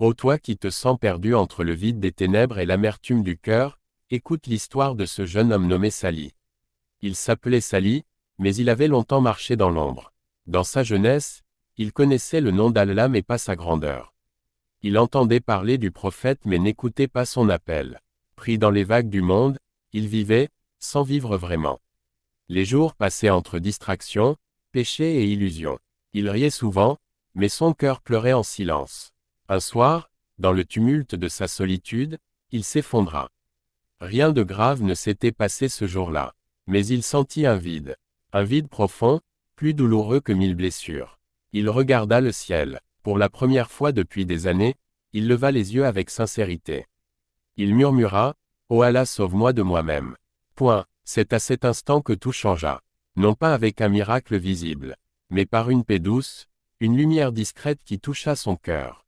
Ô toi qui te sens perdu entre le vide des ténèbres et l'amertume du cœur, écoute l'histoire de ce jeune homme nommé Sali. Il s'appelait Sali, mais il avait longtemps marché dans l'ombre. Dans sa jeunesse, il connaissait le nom d'Allah mais pas sa grandeur. Il entendait parler du prophète mais n'écoutait pas son appel. Pris dans les vagues du monde, il vivait, sans vivre vraiment. Les jours passaient entre distractions, péchés et illusions. Il riait souvent, mais son cœur pleurait en silence. Un soir, dans le tumulte de sa solitude, il s'effondra. Rien de grave ne s'était passé ce jour-là. Mais il sentit un vide profond, plus douloureux que 1000 blessures. Il regarda le ciel. Pour la première fois depuis des années, il leva les yeux avec sincérité. Il murmura, « Oh Allah, sauve-moi de moi-même. » C'est à cet instant que tout changea. Non pas avec un miracle visible, mais par une paix douce, une lumière discrète qui toucha son cœur.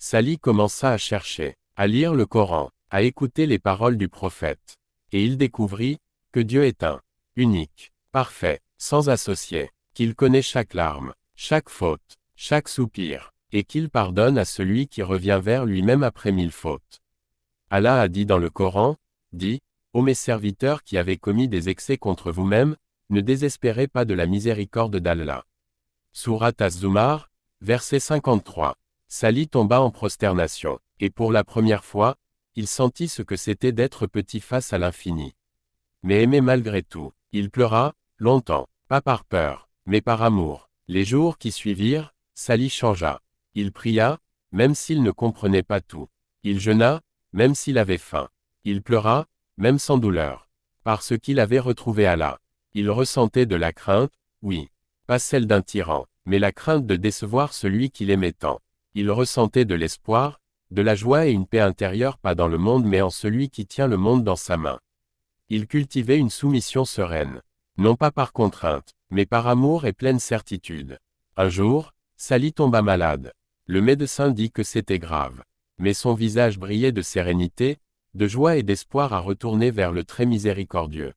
Sali commença à chercher, à lire le Coran, à écouter les paroles du prophète. Et il découvrit que Dieu est un, unique, parfait, sans associé, qu'il connaît chaque larme, chaque faute, chaque soupir, et qu'il pardonne à celui qui revient vers lui-même après 1000 fautes. Allah a dit dans le Coran, dit, « Ô mes serviteurs qui avez commis des excès contre vous-même, ne désespérez pas de la miséricorde d'Allah. » Sourate Az-Zumar, verset 53. Sali tomba en prosternation, et pour la première fois, il sentit ce que c'était d'être petit face à l'infini. Mais aimé malgré tout, il pleura, longtemps, pas par peur, mais par amour. Les jours qui suivirent, Sali changea. Il pria, même s'il ne comprenait pas tout. Il jeûna, même s'il avait faim. Il pleura, même sans douleur. Parce qu'il avait retrouvé Allah. Il ressentait de la crainte, oui. Pas celle d'un tyran, mais la crainte de décevoir celui qu'il aimait tant. Il ressentait de l'espoir, de la joie et une paix intérieure pas dans le monde mais en celui qui tient le monde dans sa main. Il cultivait une soumission sereine. Non pas par contrainte, mais par amour et pleine certitude. Un jour, Sali tomba malade. Le médecin dit que c'était grave. Mais son visage brillait de sérénité, de joie et d'espoir à retourner vers le très miséricordieux.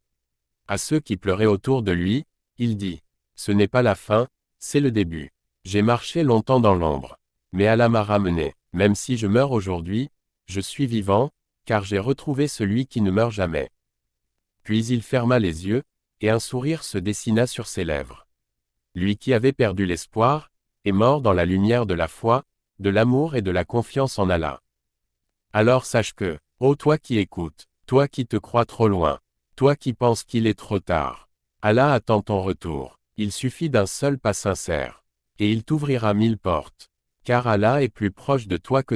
À ceux qui pleuraient autour de lui, il dit, « Ce n'est pas la fin, c'est le début. J'ai marché longtemps dans l'ombre. Mais Allah m'a ramené. Même si je meurs aujourd'hui, je suis vivant, car j'ai retrouvé celui qui ne meurt jamais. » Puis il ferma les yeux, et un sourire se dessina sur ses lèvres. Lui qui avait perdu l'espoir, est mort dans la lumière de la foi, de l'amour et de la confiance en Allah. Alors sache que, ô toi qui écoutes, toi qui te crois trop loin, toi qui penses qu'il est trop tard, Allah attend ton retour. Il suffit d'un seul pas sincère. Et il t'ouvrira 1000 portes. Car Allah est plus proche de toi que